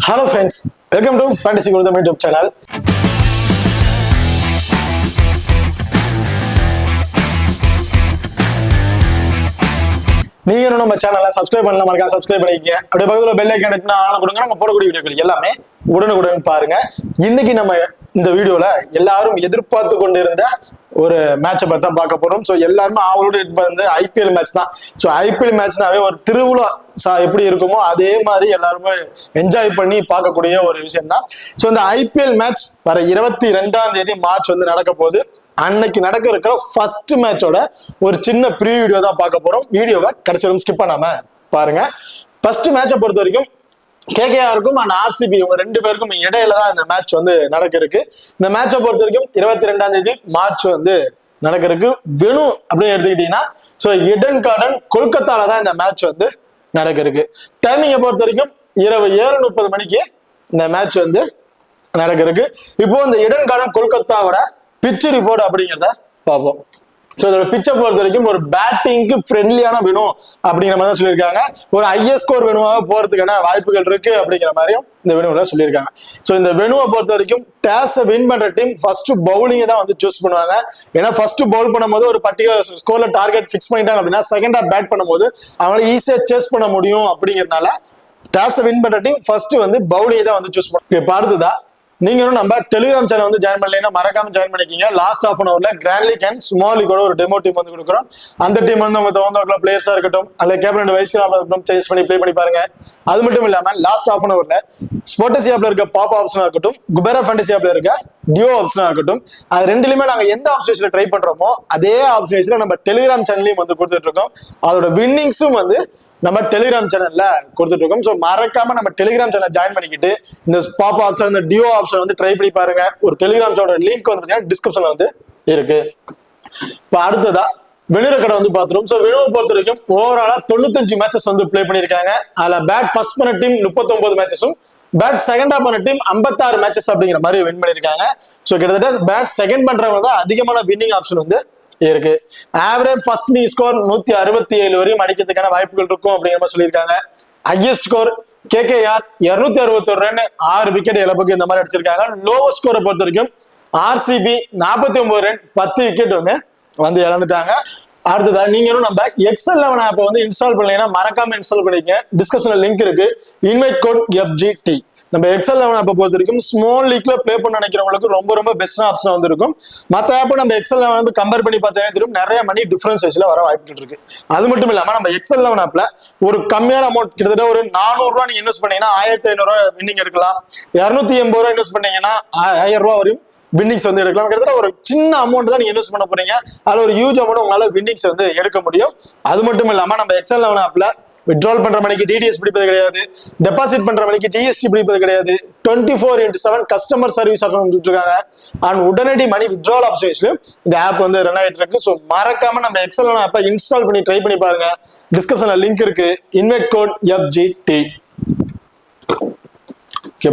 Hello friends, welcome to Fantasy Gurutham YouTube channel. நீங்க நம்ம சேனலை சப்ஸ்கிரைப் பண்ணலாம், மறக்காம சப்ஸ்கிரைப் பண்ணிக்கங்க. அப்படியே பக்கத்துல பெல் ஐகான் எடுத்துனா ஆள கொடுங்க. நம்ம போடக்கூடிய வீடியோக்கள் எல்லாமே உடனுக்குடன் பாருங்க. இன்னைக்கு நம்ம இந்த வீடியோல எல்லாரும் எதிர்பார்த்து கொண்டிருந்த ஒரு மேட்சை பத்தி தான் பார்க்க போறோம். ஸோ எல்லாருமே அவங்களோட வந்து ஐபிஎல் மேட்ச் தான். ஸோ ஐபிஎல் மேட்ச்னாவே ஒரு திருவிழா எப்படி இருக்குமோ அதே மாதிரி எல்லாருமே என்ஜாய் பண்ணி பார்க்கக்கூடிய ஒரு விஷயம் தான். ஸோ இந்த ஐபிஎல் மேட்ச் வர 22ஆம் தேதி மார்ச் வந்து நடக்க போகுது. அன்னைக்கு நடக்க இருக்கிற ஃபர்ஸ்ட் மேட்சோட ஒரு சின்ன ப்ரீ வீடியோ தான் பார்க்க போறோம். வீடியோவை கடைசி வரைக்கும் ஸ்கிப் பண்ணாம பாருங்க. ஃபர்ஸ்ட் மேட்சை பொறுத்த வரைக்கும் கேகேஆருக்கும் அண்ட் ஆர்சிபி இவங்க ரெண்டு பேருக்கும் இடையில தான் இந்த மேட்ச் வந்து நடக்க இருக்கு. இந்த மேட்சை பொறுத்த வரைக்கும் 22ஆம் தேதி மார்ச் வந்து நடக்க இருக்கு. வெனு அப்படின்னு எடுத்துக்கிட்டீங்கன்னா ஸோ ஈடன் கார்டன் கொல்கத்தால தான் இந்த மேட்ச் வந்து நடக்க இருக்கு. டைமிங்கை பொறுத்த வரைக்கும் இரவு 7:30 மணிக்கு இந்த மேட்ச் வந்து நடக்க இருக்கு. இப்போ இந்த ஈடன் கார்டன் கொல்கத்தாவோட பிச் ரிப்போர்ட் அப்படிங்கிறத பார்ப்போம். ஸோ இதோட பிச்சை பொறுத்த வரைக்கும் ஒரு பேட்டிங்க்கு ஃப்ரெண்ட்லியான வேணும் அப்படிங்கிற மாதிரி தான் சொல்லியிருக்காங்க. ஒரு ஹையஸ்ட் ஸ்கோர் வேணுவாக போறதுக்கான வாய்ப்புகள் இருக்கு அப்படிங்கிற மாதிரியும் இந்த வேணுவில் சொல்லியிருக்காங்க. ஸோ இந்த வேணுவை பொறுத்த வரைக்கும் டேஸை வின் பண்ற டீம் ஃபர்ஸ்ட் பவுலிங்கை தான் வந்து சூஸ் பண்ணுவாங்க. ஏன்னா ஃபர்ஸ்ட் பவுல் பண்ணும்போது ஒரு பர்டிகுலர் ஸ்கோர்ல டார்கெட் ஃபிக்ஸ் பண்ணிட்டாங்க அப்படின்னா செகண்ட் ஹாஃப் பேட் பண்ணும்போது அவங்களை ஈஸியா சேஸ் பண்ண முடியும் அப்படிங்கிறதுனால டேஸை வின் பண்ற டீம் ஃபர்ஸ்ட் வந்து பவுலிங்கை தான் வந்து சூஸ் பண்ணுவாங்க. இப்போ அடுத்ததா நீங்களும் நம்ம டெலிகிராம் சேனல் வந்து ஜாயின் பண்ணலைன்னா மறக்காம ஜாயின் பண்ணிக்கிங்க. லாஸ்ட் ஹாஃப் அன் அவர்ல கிராண்ட் லீக் அண்ட் ஸ்மால் லீக்கோட ஒரு டெமோ டீம் வந்து கொடுக்குறோம். அந்த டீம் வந்து உங்க தகுந்த பிளேயர்ஸா இருக்கட்டும் அல்ல கேப்டன் வைஸ் கேப்டன் சேஞ்ச் பண்ணி ப்ளே பண்ணி பாருங்க. அது மட்டும் இல்லாம லாஸ்ட் ஹாஃப் அன் அவர்ல ஸ்போர்ட்ஸ் ஆப்ல இருக்க பாப் ஆப்ஷனா இருக்கட்டும், குபேரா ஃபேண்டசி ஆப்ல இருக்க டியோ ஆப்ஷனா இருக்கட்டும், அது ரெண்டுலயுமே நாங்க எந்த ஆப்ஷன்ஸ்ல ட்ரை பண்றோமோ அதே ஆப்ஷன்ஸ்ல நம்ம டெலிகிராம் சேனல்லையும் வந்து கொடுத்துட்டு இருக்கோம். அதோட வின்னிங்ஸும் வந்து நம்ம டெலிகிராம் சேனல்ல கொடுத்துட்டு இருக்கோம். ஸோ மறக்காம நம்ம டெலிகிராம் சேனல் ஜாயின் பண்ணிக்கிட்டு இந்த பாப் ஆப்ஷன் இந்த டியோ ஆப்ஷன் வந்து ட்ரை பண்ணி பாருங்க. ஒரு டெலிகிராம் சேனல் லிங்க் வந்து பார்த்தீங்கன்னா டிஸ்கிரிப்ஷன்ல வந்து இருக்கு. இப்போ அடுத்ததா வெனுர கடை வந்து பார்த்துருவோம். ஸோ வெனுவை பொறுத்த வரைக்கும் ஓவராலா 95 மேட்சஸ் வந்து பிளே பண்ணியிருக்காங்க. அதுல பேட் ஃபர்ஸ்ட் பண்ண டீம் 39 மேட்சஸும் பேட் செகண்ட் பண்ண டீம் 56 மேட்சஸ் அப்படிங்கிற மாதிரி வின் பண்ணியிருக்காங்க. ஸோ கிட்டத்தட்ட பேட் செகண்ட் பண்றவங்க தான் அதிகமான வின்னிங் ஆப்ஷன் வந்து இருக்கு. ஆவரேஜ் ஃபர்ஸ்ட் இன்னிங் ஸ்கோர் 167 வரையும் அடிக்கிறதுக்கான வாய்ப்புகள் இருக்கும் அப்படிங்கிற மாதிரி சொல்லியிருக்காங்க. Highest score KKR 261 run 6 wicket இழப்புக்கு இந்த மாதிரி அடிச்சிருக்காங்க. லோவஸ்ட் ஸ்கோரை பொறுத்த வரைக்கும் ஆர்சிபி 49 ரன் 10 விக்கெட் வந்து இழந்துட்டாங்க. அடுத்ததா நீங்களும் நம்ம XL11 ஆப்பை வந்து இன்ஸ்டால் பண்ணீங்கன்னா மறக்காம இன்ஸ்டால் பண்ணிக்கங்க. டிஸ்கிரிப்ஷன்ல லிங்க் இருக்கு. Invite code FGT. நம்ம XL11 ஆப்பை பொறுத்த வரைக்கும் ஸ்மால் லீக்ல பிளே பண்ண நினைக்கிறவங்களுக்கு ரொம்ப பெஸ்ட் ஆப்ஷன் வந்து இருக்கும். மற்ற ஆப்பை நம்ம XL11 கம்பேர் பண்ணி பார்த்தா தெரியும் நிறைய மணி டிஃபரன்சேஸ்ல வர வாய்ப்புகள் இருக்கு. அது மட்டும் இல்லாம நம்ம XL11 ஆப்ல ஒரு கம்மியான அமௌண்ட் கிட்டத்தட்ட ஒரு 400 ரூபாய் நீங்க இன்வெஸ்ட் பண்ணீங்கன்னா 1500 ரூபாய் வின்னிங் எடுக்கலாம். 280 ரூபாய் இன்வெஸ்ட் பண்ணீங்கன்னா 1000 ரூபாய் வரையும் வின்னிங்ஸ் வந்து எடுக்கலாம். கிட்டத்தட்ட ஒரு சின்ன அமௌண்ட் தான் நீங்க இன்வெஸ்ட் பண்ண போறீங்க. அதுல ஒரு ஹியூஜ் அமௌண்ட் உங்களால வின்னிங்ஸ் வந்து எடுக்க முடியும். அது மட்டும் இல்லாம நம்ம XL11 ஆப்ல வித்ட்ரால் பண்ற மணிக்கு டிடிஎஸ் பிடிப்பது கிடையாது, டெபாசிட் பண்ற மணிக்கு ஜிஎஸ்டி பிடிப்பது கிடையாது, 24/7 கஸ்டமர் சர்வீஸ் அக்கௌண்ட் இருக்காங்க. அண்ட் உடனடி மணி வித்ட்ரால் ஆப்ஷன்ஸ்லயும் இந்த ஆப் வந்து ரன் ஆயிட்டு இருக்கு. ஸோ மறக்காம நம்ம XL11 ஆப்பை இன்ஸ்டால் பண்ணி ட்ரை பண்ணி பாருங்க. டிஸ்கிரிப்ஷன்ல லிங்க் இருக்கு. Invite code FGT.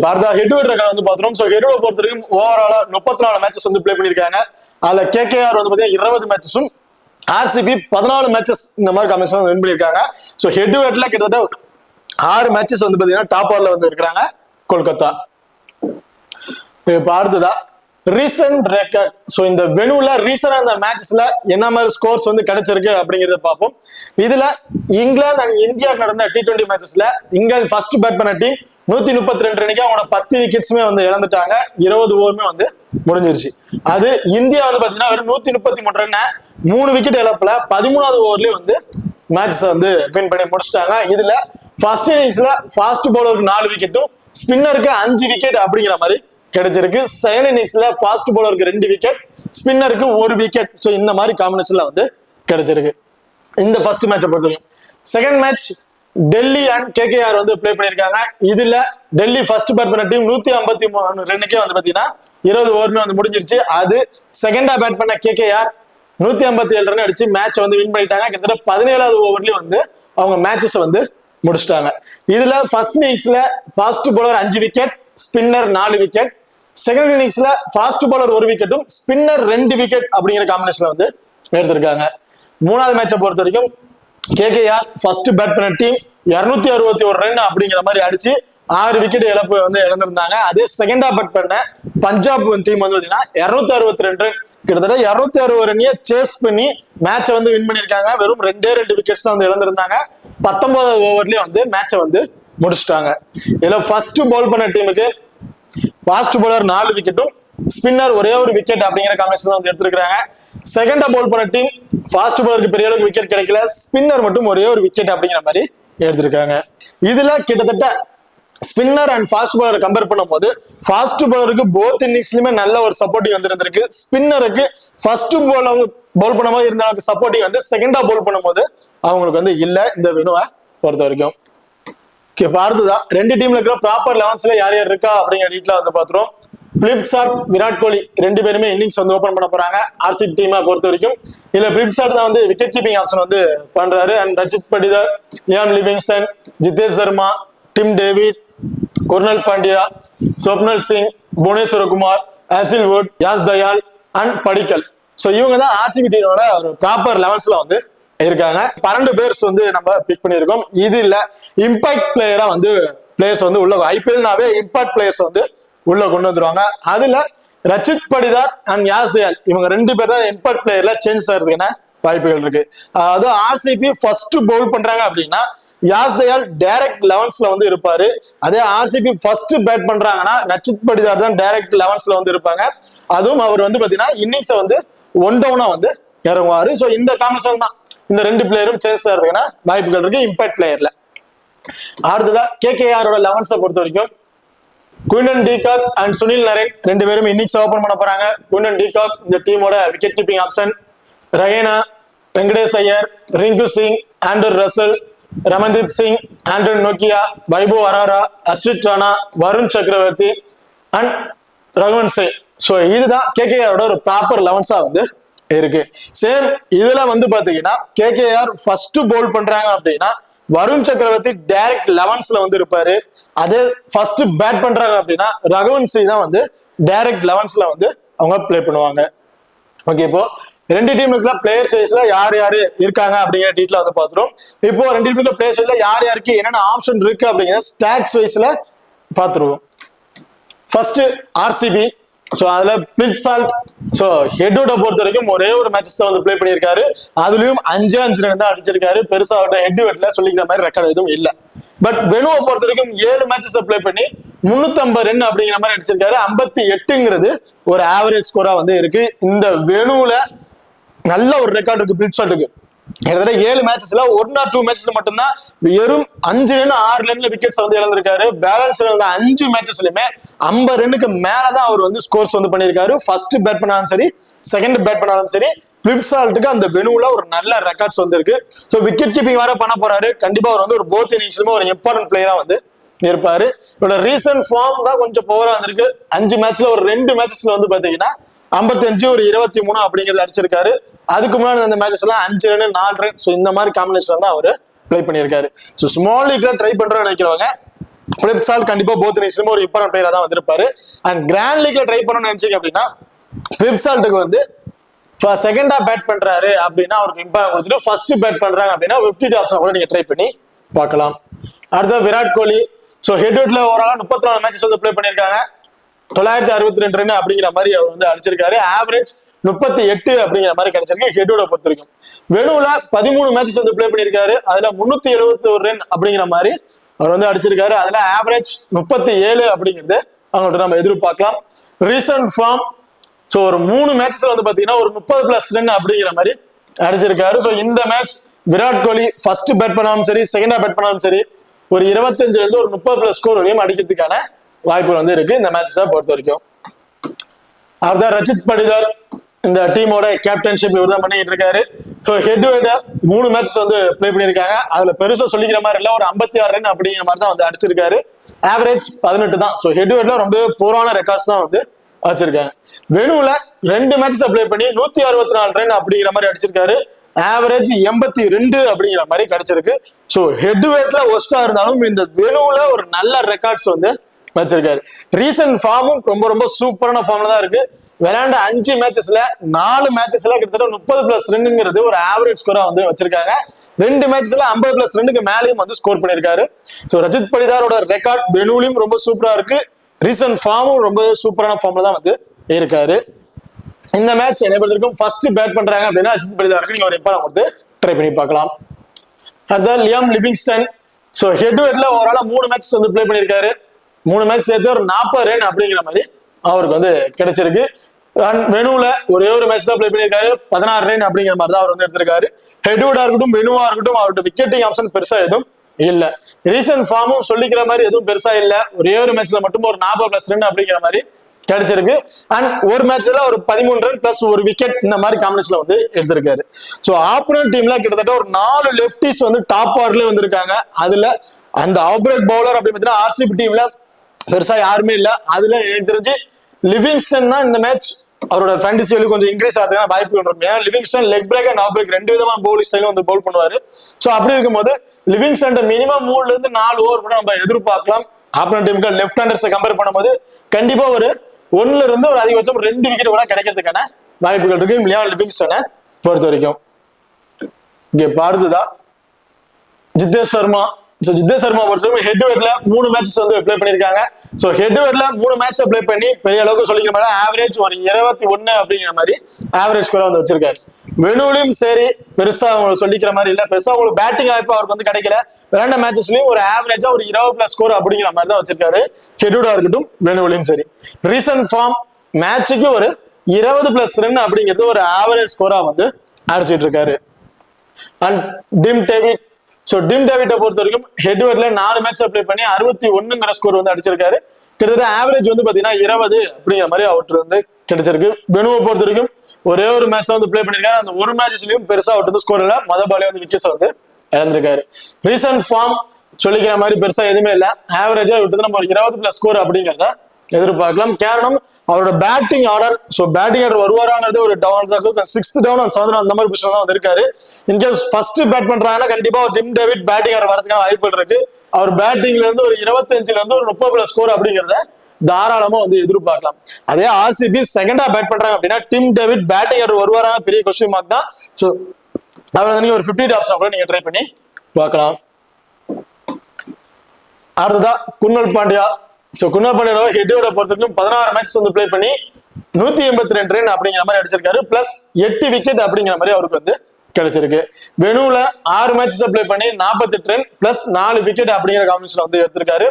பார்த்தா ஹெட்வர்ட் ரெக்கார்ட் வந்து பாத்துறோம். ஸோ ஹெட்வர்ட் பொறுத்த வரைக்கும் ஓவராலா 34 மேட்சஸ் வந்து பிளே பண்ணிருக்காங்க. அதுல கேகேஆர் வந்து பாத்தீங்கன்னா 20 மேட்சஸும் ஆர்சிபி 14 மேட்சஸ் இந்த மாதிரி காம்பினேஷன் வின் பண்ணிருக்காங்க. ஸோ ஹெட்வர்ட்ல கிட்டத்தட்ட 6 மேட்சஸ் வந்து பாத்தீங்கன்னா டாப் ஆர்ல வந்து இருக்கிறாங்க கொல்கத்தா. இப்போ அடுத்ததா ரீசன்ட் ரெக்கார்ட். ஸோ இந்த வெனுல ரீசனா இந்த மேட்சஸ்ல என்ன மாதிரி ஸ்கோர்ஸ் வந்து கிடைச்சிருக்கு அப்படிங்கறத பார்ப்போம். இதுல இங்கிலாந்து அண்ட் இந்தியாவுக்கு நடந்த T20 மேட்சஸ்ல இங்கிலாந்து ஃபர்ஸ்ட் பேட் பண்ண டீம் 132 ரன்னுக்கு அவங்களோட 10 விக்கெட்ஸுமே வந்து இழந்துட்டாங்க. 20 ஓவருமே வந்து முடிஞ்சிருச்சு. அது இந்தியா வந்து பாத்தீங்கன்னா வெறும் 133 ரன் 3 விக்கெட் இழப்புல 13வது ஓவர்லயே வந்து மேட்சஸ் வந்து வின் பண்ணி முடிச்சிட்டாங்க. இதுல ஃபர்ஸ்ட் இன்னிங்ஸ்ல ஃபாஸ்ட் பவுலருக்கு 4 விக்கெட்டும் ஸ்பின்னருக்கு 5 விக்கெட் அப்படிங்கிற மாதிரி கிடைச்சிருக்கு. செகண்ட் இன்னிங்ஸ்ல ஃபாஸ்ட் பவுலருக்கு 2 விக்கெட், ஸ்பின்னருக்கு 1 விக்கெட். ஸோ இந்த மாதிரி காம்பினேஷன்ல வந்து கிடைச்சிருக்கு இந்த ஃபர்ஸ்ட் மேட்சை பொறுத்தவரைக்கும். Second match Delhi and KKR வந்து பிளே பண்ணிருக்காங்க. இதுல டெல்லி ஃபர்ஸ்ட் பேட் பண்ண டீம் 153 ரன்னுக்கே வந்து பாத்தீங்கன்னா 20 ஓவருமே வந்து முடிஞ்சிருச்சு. அது செகண்டா பேட் பண்ண கேகேஆர் 157 ரன் அடிச்சு மேட்ச் வந்து வின் பண்ணிட்டாங்க. கிட்டத்தட்ட 17வது ஓவர்லயும் வந்து அவங்க மேட்சஸ் வந்து முடிச்சிட்டாங்க. இதுல ஃபர்ஸ்ட் இன்னிங்ஸ்ல ஃபாஸ்ட் பவுலர் 5 விக்கெட், ஸ்பின்னர் 4 விக்கெட். செகண்ட் இன்னிங்ஸ்ல ஃபாஸ்ட் பவுலர் 1 விக்கெட்டும் ஸ்பின்னர் 2 விக்கெட் அப்படிங்கிற காம்பினேஷன்ல வந்து எடுத்திருக்காங்க. மூணாவது மேட்சை பொறுத்த வரைக்கும் கேகேஆர் ஃபர்ஸ்ட் பேட் பண்ண டீம் 261 ரன் அப்படிங்கிற மாதிரி அடிச்சு 6 விக்கெட் இழப்பு வந்து இழந்திருந்தாங்க. அதே செகண்டா பேட் பண்ண பஞ்சாப் டீம் வந்து பாத்தீங்கன்னா 262 ரன், கிட்டத்தட்ட 260 ரன்னிய சேஸ் பண்ணி மேட்சை வந்து வின் பண்ணிருக்காங்க. வெறும் 2 விக்கெட்ஸ் தான் வந்து இழந்திருந்தாங்க. 19வது ஓவர்லயே வந்து மேட்சை வந்து முடிச்சிட்டாங்க. இதுல ஃபர்ஸ்ட் பால் பண்ண டீமுக்கு ஃபாஸ்ட் பவுலர் 4 விக்கெட்டும் ஸ்பின்னர் ஒரே ஒரு விக்கெட் அப்படிங்கிற காம்பினேஷன் வந்து எடுத்திருக்காங்க. செகண்டா பால் பண்ண டீம் ஃபாஸ்ட் பவுலருக்கு பெரிய அளவுக்கு விக்கெட் கிடைக்கல, ஸ்பின்னர் மட்டும் ஒரே ஒரு விக்கெட் அப்படிங்கிற மாதிரி எடுத்திருக்காங்க. இதுல கிட்டத்தட்ட spinner and fast bowler compare பண்ணும்போது ஃபாஸ்ட் பவுலருக்கு போத் இன்னிங்ஸ்லயுமே நல்ல ஒரு சப்போர்ட்டிங் வந்து இருந்திருக்கு. ஸ்பின்னருக்கு ஃபர்ஸ்ட் பவுல் பண்ணும்போது இருந்த அளவுக்கு சப்போர்ட்டிங் வந்து செகண்டா பவுல் பண்ணும்போது அவங்களுக்கு வந்து இல்ல இந்த வெனுவை பொறுத்த வரைக்கும். அடுத்ததான் 2 டீம்ல இருக்கிற ப்ராப்பர் 11ஸ்ல யார் யார் இருக்கா அப்படிங்கிற டீட்ல வந்து பாத்துறோம். பிலிப்சார்ட், விராட் கோலி 2 பேருமே இன்னிங்ஸ் வந்து ஓபன் பண்ண போறாங்க ஆர்சிபி டீமை பொறுத்த வரைக்கும். இதுல பிலிப்சார்ட் தான் வந்து விக்கெட் கீப்பிங் ஆப்ஷன் வந்து பண்றாரு. And Rajat Patidar, Liam Livingstone, Jitesh Sharma, Tim David, Krunal Pandya, Swapnil Singh, Bhuvneshwar Kumar, Hazlewood, Yash Dayal and Padikkal. So இவங்க தான் ஆர்சிபி டீமோட ஒரு ப்ராப்பர் 11ஸ்ல வந்து இருக்காங்க. 12 பேர்ஸ் வந்து நம்ம பிக் பண்ணியிருக்கோம். இது இல்ல இம்பாக்ட் பிளேயரா வந்து பிளேயர்ஸ் வந்து உள்ள ஐபிஎல்னாவே இம்பாக்ட் பிளேயர்ஸ் வந்து உள்ள கொண்டு வந்துருவாங்க. அதுல ரச்சித் படிதார் அண்ட் யாஸ் தயால் இவங்க 2 பேர் தான் இம்பாக்ட் பிளேயர்ல சேஞ்ச் ஆகிறதுக்கான வாய்ப்புகள் இருக்கு. அதாவது ஆர்சிபி ஃபர்ஸ்ட் பவுல் பண்றாங்க அப்படின்னா யாஸ் தயால் டைரக்ட் 11ஸ்ல வந்து இருப்பாரு. அதே ஆர்சிபி ஃபர்ஸ்ட் பேட் பண்றாங்கன்னா ரச்சித் படிதார் தான் டைரக்ட் 11ஸ்ல வந்து இருப்பாங்க. அதுவும் அவர் வந்து பாத்தீங்கன்னா இன்னிங்ஸை வந்து 1 டவுனா வந்து இறங்குவாரு. ஸோ இந்த காம்பினேஷன் தான் இந்த 2 பிளேயரும் சேஞ்ச் ஆகிறதுக்கான வாய்ப்புகள் இருக்கு இம்பாக்ட் பிளேயர்ல. அடுத்ததா கேகேஆரோட 11ஸை பொறுத்த வரைக்கும் Quinton de Kock and Sunil Naren 2 பேரும் இன்னிங்ஸ் ஓபன் பண்ண போறாங்க. குயின்டன் டிகாக் இந்த டீமோட wicket keeping option. ரஹேனா, Venkatesh Iyer, Rinku Singh, ஆண்டர் ரசல், ரமன்தீப் சிங், ஆண்டன் நோக்கியா, வைபவ் அராரா, அர்ஷித் ராணா, வருண் சக்கரவர்த்தி அண்ட் ரகுவன் சிங். ஸோ இதுதான் கேகேஆரோட ஒரு ப்ராப்பர் 11ஸா வந்து இருக்கு. சேம் இதுல வந்து பாத்தீங்கன்னா கேகேஆர் ஃபர்ஸ்ட் பவுல் பண்றாங்க அப்படின்னா வருண் சக்கரவர்த்தி டைரக்ட் 11ஸ்ல வந்து இருப்பாரு. அதே ஃபர்ஸ்ட் பேட் பண்றாங்க அப்படின்னா ரகுவன் சிங் தான் வந்து டைரக்ட் 11ஸ்ல வந்து அவங்க பிளே பண்ணுவாங்க. ஓகே, இப்போ 2 டீமுக்குள்ள பிளேயர்ஸ் வைஸ்ல யார் யாரு இருக்காங்க அப்படிங்கிற டீட்ல வந்து பாத்துறோம். இப்போ 2 டீமுக்குள்ள பிளேயர்ஸ் வைஸ்ல யார் யாருக்கு என்னென்ன ஆப்ஷன் இருக்கு அப்படிங்கிற ஸ்டாட்ஸ் வைஸ்ல பாத்துருவோம். First RCB. ஸோ அதுல பிலிப்சார்ட் ஸோ ஹெட்டோட பொறுத்த வரைக்கும் ஒரே ஒரு மேட்சஸ் தான் வந்து பிளே பண்ணியிருக்காரு. அதுலயும் 5 ரன் தான் அடிச்சிருக்காரு. பெருசா ஹெட் வெட்ல சொல்லிக்கிற மாதிரி ரெக்கார்ட் எதுவும் இல்லை. பட் வெனுவை பொறுத்த வரைக்கும் 7 மேட்சஸ் பிளே பண்ணி 350 ரன் அப்படிங்கிற மாதிரி அடிச்சிருக்காரு. 58ங்கிறது ஒரு ஆவரேஜ் ஸ்கோரா வந்து இருக்கு. இந்த வெனுல நல்ல ஒரு ரெக்கார்ட் இருக்கு பிலிப்சார்ட்டுக்கு. கிட்டத்தட்ட 7 மேட்சஸ்ல 1 or 2 மேட்சஸ்ல மட்டும்தான் வெறும் 5 ரன் 6 ரன்ல விக்கெட்ஸ் வந்து இழந்திருக்காரு. பேலன்ஸ் 5 மேட்சஸ்லயுமே 50 ரன்னுக்கு மேலதான் அவர் வந்து ஸ்கோர்ஸ் வந்து பண்ணியிருக்காரு. ஃபர்ஸ்ட் பேட் பண்ணாலும் சரி, செகண்ட் பேட் பண்ணாலும் சரி, பிலிப்சார்ட்டுக்கு அந்த வெனுல ஒரு நல்ல ரெக்கார்ட்ஸ் வந்து இருக்கு. ஸோ விக்கெட் கீப்பிங் வேற பண்ண போறாரு. கண்டிப்பா அவர் வந்து ஒரு போத் இன்னிங்ஸ்லுமே ஒரு இம்பார்ட்டன்ட் பிளேயரா வந்து இருப்பாரு. இவரோட ரீசன்ட் ஃபார்ம் தான் கொஞ்சம் பவரா வந்திருக்கு. 5 மேட்ச்ல ஒரு 2 மேட்சஸ்ல வந்து பாத்தீங்கன்னா 55 ஒரு 23 அப்படிங்கிறது அடிச்சிருக்காரு. அதுக்கு முன்னாடி அந்த மேட்சஸ் எல்லாம் 5 ரன் 4 ரன். ஸோ இந்த மாதிரி காம்பினேஷன் தான் அவர் பிளே பண்ணியிருக்காரு. ஸோ ஸ்மால் லீக்ல ட்ரை பண்றோம்னு நினைக்கிறவங்க பிலிப்சார்ட் கண்டிப்பா போத் இன்னிங்ஸ்லயும் ஒரு இம்பார்ட்டன்ட் பிளேயரா தான் வந்திருப்பாரு. அண்ட் கிராண்ட் லீக்ல ட்ரை பண்ணணும்னு நினைச்சீங்க அப்படின்னா பிலிப்சார்ட்டுக்கு வந்து செகண்டா பேட் பண்றாரு அப்படின்னா அவருக்கு இம்பார்ட் கொடுத்துட்டு ஃபர்ஸ்ட் பேட் பண்றாங்க அப்படின்னா 50 ஆப்ஷன் கூட நீங்க ட்ரை பண்ணி பார்க்கலாம். அடுத்த Virat Kohli. So ஹெட்ல overall 34 matches வந்து பிளே பண்ணியிருக்காங்க. 962 ரன் அப்படிங்கிற மாதிரி அவர் வந்து அடிச்சிருக்காரு. ஆவரேஜ் 38 அப்படிங்கிற மாதிரி கிடைச்சிருக்கு ஹெட்டோட பொறுத்த வரைக்கும். வெனுல 13 மேட்சஸ் வந்து பிளே பண்ணியிருக்காரு. அதுல 371 ரன் அப்படிங்கிற மாதிரி அவர் வந்து அடிச்சிருக்காரு. அதுல ஆவரேஜ் 37 அப்படிங்கிறது அவங்கள்ட்ட நம்ம எதிர்பார்க்கலாம். ரீசன்ட் ஃபார்ம் ஸோ ஒரு 3 மேட்ச்ல வந்து பாத்தீங்கன்னா ஒரு 30+ ரன் அப்படிங்கிற மாதிரி அடிச்சிருக்காரு. ஸோ இந்த match Virat Kohli first bad பண்ணாலும் சரி, செகண்டா பேட் பண்ணாலும் சரி, ஒரு 25 இருந்து ஒரு 30+ ஸ்கோர் வரையும் அடிக்கிறதுக்கான வாய்ப்பு வந்து இருக்கு இந்த மேட்சஸை பொறுத்த வரைக்கும். அதுதான் ரஜித் படிதார் இந்த டீமோட கேப்டன்ஷிப் இவர் தான் பண்ணிட்டு இருக்காரு. ஸோ ஹெட் 3 மேட்சஸ் வந்து பிளே பண்ணியிருக்காங்க. அதுல பெருசா சொல்லிக்கிற மாதிரி இல்லை, ஒரு 56 ரன் அப்படிங்கிற மாதிரி தான் வந்து அடிச்சிருக்காரு. ஆவரேஜ் 18 தான். ஸோ ஹெட் ரொம்ப போரான ரெக்கார்ட்ஸ் தான் வந்து வச்சிருக்காங்க. வெனுல 2 மேட்சஸ் பிளே பண்ணி 164 ரன் அப்படிங்கிற மாதிரி அடிச்சிருக்காரு. ஆவரேஜ் 82 அப்படிங்கிற மாதிரி கிடைச்சிருக்கு. ஸோ ஹெட் வெயிட்ல ஒஸ்டா இருந்தாலும் இந்த வெனுல ஒரு நல்ல ரெக்கார்ட்ஸ் வந்து வச்சிருக்காரு. ரீசன்ட் ஃபார்மும் ரொம்ப ரொம்ப சூப்பரான ஃபார்ம்ல தான் இருக்கு. விளையாண்ட 5 மேட்சஸ்ல 4 மேட்சஸ்ல கிட்டத்தட்ட 30+ ரன்னுங்கிறது ஒரு ஆவரேஜ் ஸ்கோரா வந்து வச்சிருக்காங்க. 2 மேட்ச்ல 50+2க்கு மேலேயும் வந்து ஸ்கோர் பண்ணியிருக்காரு. ஸோ ரஜித் படிதாரோட ரெக்கார்ட் வெனுலையும் ரொம்ப சூப்பரா இருக்கு. ரீசன்ட் ஃபார்மும் ரொம்ப சூப்பரான ஃபார்ம்ல தான் வந்து இருக்காரு. இந்த மேட்ச் என்ன பொறுத்தவரைக்கும் ஃபர்ஸ்ட் பேட் பண்றாங்க அப்படின்னா அஜித் படிதாருக்கு நீங்க ஒரு இம்பார்ட்டன் கொடுத்து ட்ரை பண்ணி பார்க்கலாம். அடுத்த Liam Livingstone. So head to ஹெட்ல ஓவராலா 3 மேட்ச் வந்து பிளே பண்ணியிருக்காரு. 3 மேட்ச் சேர்த்து ஒரு 40 ரன் அப்படிங்கிற மாதிரி அவருக்கு வந்து கிடைச்சிருக்கு. வெனுல ஒரே ஒரு மேட்ச் தான் பிளே பண்ணியிருக்காரு. 16 ரன் அப்படிங்கிற மாதிரி தான் அவர் வந்து எடுத்திருக்காரு. ஹெட்வுடா இருக்கட்டும் வெனுவா இருக்கட்டும் அவரோட விக்கெட்டிங் ஆப்ஷன் பெருசா எதுவும் இல்ல. ரீசன்ட் ஃபார்மும் சொல்லிக்கிற மாதிரி எதுவும் பெருசா இல்ல. ஒரே ஒரு மேட்ச்ல மட்டும் ஒரு 40+ ரன் அப்படிங்கிற மாதிரி கிடைச்சிருக்கு. அண்ட் ஒரு மேட்ச்ல ஒரு 13 ரன் பிளஸ் ஒரு விக்கெட் இந்த மாதிரி காம்பினேஷன்ல வந்து எடுத்திருக்காரு. ஸோ ஆப்போனன்ட் டீம்ல கிட்டத்தட்ட ஒரு 4 லெப்டிஸ் வந்து டாப் ஆர்டர்ல வந்திருக்காங்க. அதுல அந்த ஆப்ரேட் பவுலர் அப்படின்னு பார்த்தீங்கன்னா ஆர்சிபி டீம்ல பெருசா யாருமே இல்ல. அதுல எனக்கு தெரிஞ்சு லிவிங்ஸ்டன் தான் இந்த மேட்ச் அவரோட ஃபேண்டசி வேல்யூ கொஞ்சம் இன்க்ரீஸ் ஆகிறதுக்கான வாய்ப்பு இருக்கும். ஏன்னா Livingstone leg break and off break 2 விதமான பவுலிங் ஸ்டைலும் வந்து பவுல் பண்ணுவாரு. ஸோ அப்படி இருக்கும்போது லிவிங்ஸ்டன் மினிமம் 3ல இருந்து 4 ஓவர் கூட நம்ம எதிர்பார்க்கலாம். ஆப்போனன்ட் டீமுக்கு லெஃப்ட் ஹேண்டர்ஸை கம்பேர் பண்ணும்போது கண்டிப்பா ஒரு 1ல இருந்து ஒரு அதிகபட்சம் 2 விக்கெட் கூட கிடைக்கிறதுக்கான வாய்ப்புகள் இருக்கு லியாம் லிவிங்ஸ்டனை பொறுத்த வரைக்கும். இங்க பார்த்ததா ஜித்தேஷ் சர்மா. ஸோ ஜித்தேஷ் சர்மா பொறுத்தவரைக்கும் ஹெட் டு ஹெட்ல 3 மேட்சஸ் வந்து பிளே பண்ணியிருக்காங்க. ஸோ ஹெட் டு ஹெட்ல 3 மேட்சை பிளே பண்ணி பெரிய அளவுக்கு சொல்லிக்கிற மாதிரி ஆவரேஜ் ஒரு 21 அப்படிங்கிற மாதிரி ஆவரேஜ் ஸ்கோரை வந்து வச்சிருக்காரு. வெனுலையும் சரி பெருசா அவங்க சொல்லிக்கிற மாதிரி இல்ல. பெருசா உங்களுக்கு பேட்டிங் வாய்ப்பு அவருக்கு வந்து கிடைக்கல. 2 மேட்சஸ்லயும் ஒரு ஆவரேஜா ஒரு 20+ ஸ்கோர் அப்படிங்கிற மாதிரி தான் வச்சிருக்காரு. ஹெட்வுடா இருக்கட்டும் வெனுலையும் சரி. ரீசன்ட் ஃபார்ம் மேட்சுக்கு ஒரு 20+ ரன் அப்படிங்கிறது ஒரு ஆவரேஜ் ஸ்கோரா வந்து அடிச்சிட்டு இருக்காரு. And Tim David. So Tim டேவிட்டை பொறுத்த வரைக்கும் ஹெட் டு ஹெட்ல 4 மேட்ச் அப்ளை பண்ணி 61ங்கிற ஸ்கோர் வந்து அடிச்சிருக்காரு. கிட்டத்தட்ட ஆவரேஜ் வந்து பாத்தீங்கன்னா 20 அப்படிங்கிற மாதிரி அவருக்கு வந்து கிடைச்சிருக்கு. வெனுவை பொறுத்த வரைக்கும் ஒரே ஒரு மேட்ச் தான் வந்து பிளே பண்ணிருக்காரு. அந்த ஒரு மேட்ச்லயும் பெருசா அவருக்கு வந்து ஸ்கோர் இல்ல. பாலே வந்து விக்கெட்ஸ் வந்து இழந்திருக்காரு. ரீசன்ட் ஃபார்ம் சொல்லிக்கிற மாதிரி பெருசா எதுவுமே இல்ல. ஆவரேஜா விட்டு நம்ம ஒரு 20+ ஸ்கோர் அப்படிங்கிறத எதிர்பார்க்கலாம். காரணம் அவரோட batting order. So batting order வருவாராங்கிறது ஒரு டவுன் தான். 6th டவுன் அண்ட் 7th அந்த மாதிரி பொசிஷன் தான் வந்து இருக்காரு. இன்கேஸ் ஃபர்ஸ்ட் பேட் பண்றாங்கன்னா கண்டிப்பா ஒரு டிம் டேவிட் பேட்டிங் ஆர்டர் வரதுக்கான வாய்ப்புகள் இருக்கு. அவர் பேட்டிங்ல இருந்து ஒரு 25ல இருந்து ஒரு 30+ ஸ்கோர் அப்படிங்கிறத தாராளமா வந்து எதிர்பார்க்கலாம். அதே ஆர்சிபி செகண்டா பேட் பண்றாங்க அப்படின்னா டிம் டேவிட் பேட்டிங் ஆர்டர் வருவாராங்க பெரிய கொஸ்டின் மார்க் தான். ஸோ அவர் வந்து ஒரு 50 ஆப்ஷன் கூட நீங்க ட்ரை பண்ணி பார்க்கலாம். அடுத்ததா குர்னல் பாண்டியா. ஸோ குர்னல் பாண்டியாவை ஹெட்டோட பொறுத்தவரைக்கும் 16 மேட்ச் வந்து பிளே பண்ணி 182 ரன் அப்படிங்கிற மாதிரி அடிச்சிருக்காரு. பிளஸ் 8 விக்கெட் அப்படிங்கிற மாதிரி அவருக்கு வந்து கிடைச்சிருக்கு. வெனுல 6 மேட்சஸ் பிளே பண்ணி 48 ரன் பிளஸ் 4 விக்கெட் அப்படிங்கிற காம்பினேஷன் வந்து எடுத்திருக்காரு.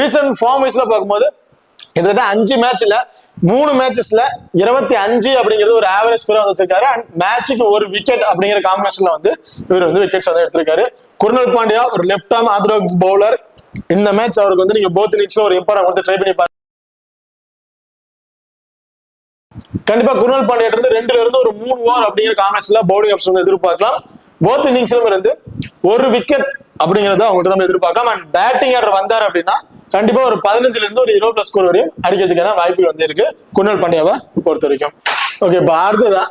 ரீசன்ட் ஃபார்ம் வைஸ்ல பார்க்கும்போது கிட்டத்தட்ட 5 மேட்ச்ல 3 மேட்சஸ்ல 25 அப்படிங்கிறது ஒரு ஆவரேஜ் ஸ்கோர் வந்து வச்சிருக்காரு. அண்ட் மேட்சுக்கு ஒரு விக்கெட் அப்படிங்கிற காம்பினேஷன்ல வந்து இவர் வந்து விக்கெட்ஸ் வந்து எடுத்திருக்காரு. குர்னல் பாண்டியா ஒரு லெஃப்ட் ஆர்ம் ஆர்த்தடாக்ஸ் பவுலர். இந்த மேட்ச் அவருக்கு வந்து நீங்க போத் இன்னிங்ஸ்ல ஒரு இம்பார்ட்டன் கொடுத்து ட்ரை பண்ணி பாருங்க. கண்டிப்பா குர்னல் பாண்டியா இருந்து 2ல இருந்து ஒரு 3 ஓவர் அப்படிங்கிற காம்பினேஷன்ல பவுலிங் ஆப்ஷன் வந்து எதிர்பார்க்கலாம். போத் இன்னிங்ஸ்ல இருந்து ஒரு விக்கெட் அப்படிங்கறத அவங்ககிட்ட நம்ம எதிர்பார்க்கலாம். அண்ட் பேட்டிங் ஆர்டர் வந்தார் அப்படின்னா கண்டிப்பா ஒரு 15ல இருந்து ஒரு 20+ ஸ்கோர் வரையும் அடிக்கிறதுக்கான வாய்ப்பு வந்து இருக்கு குர்னல் பாண்டியாவை பொறுத்த வரைக்கும். ஓகே, இப்ப அடுத்ததா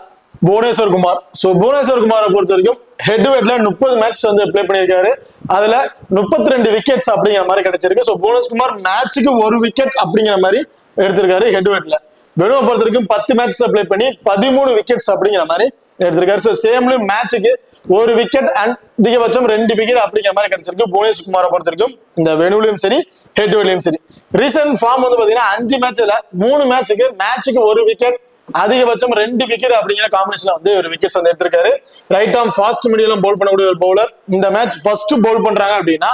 புவனேஸ்வர் குமார். ஸோ புவனேஸ்வர் குமாரை பொறுத்த வரைக்கும் ஹெட் டு ஹெட்ல 30 மேட்ச் வந்து பிளே பண்ணியிருக்காரு. அதுல 32 விக்கெட்ஸ் அப்படிங்கிற மாதிரி கிடைச்சிருக்கு. ஸோ புவனேஸ்வர் குமார் மேட்சுக்கு ஒரு விக்கெட் அப்படிங்கிற மாதிரி எடுத்திருக்காரு ஹெட் டு ஹெட்ல. வெனுவை பொறுத்த வரைக்கும் 10 மேட்சஸ் பிளே பண்ணி 13 விக்கெட்ஸ் அப்படிங்கிற மாதிரி எடுத்திருக்காரு. ஸோ சேம்லி மேட்சுக்கு ஒரு விக்கெட் அண்ட் அதிகபட்சம் 2 விக்கெட் அப்படிங்கிற மாதிரி கிடைச்சிருக்கு புவனேஸ்வர் குமாரை பொறுத்த வரைக்கும் இந்த வெனுலையும் சரி ஹெட் டு ஹெட்லயும் சரி. ரீசன்ட் ஃபார்ம் வந்து பாத்தீங்கன்னா 5 மேட்ச்ல 3 மேட்சுக்கு ஒரு விக்கெட் அதிகபட்சம் 2 விக்கெட் அப்படிங்கிற காம்பினேஷன்ல வந்து ஒரு விக்கெட்ஸ் வந்து எடுத்திருக்காரு. Right arm fast medium bowl பண்ணக்கூடிய ஒரு பவுலர். இந்த மேட்ச் ஃபர்ஸ்ட் பவுல் பண்றாங்க அப்படின்னா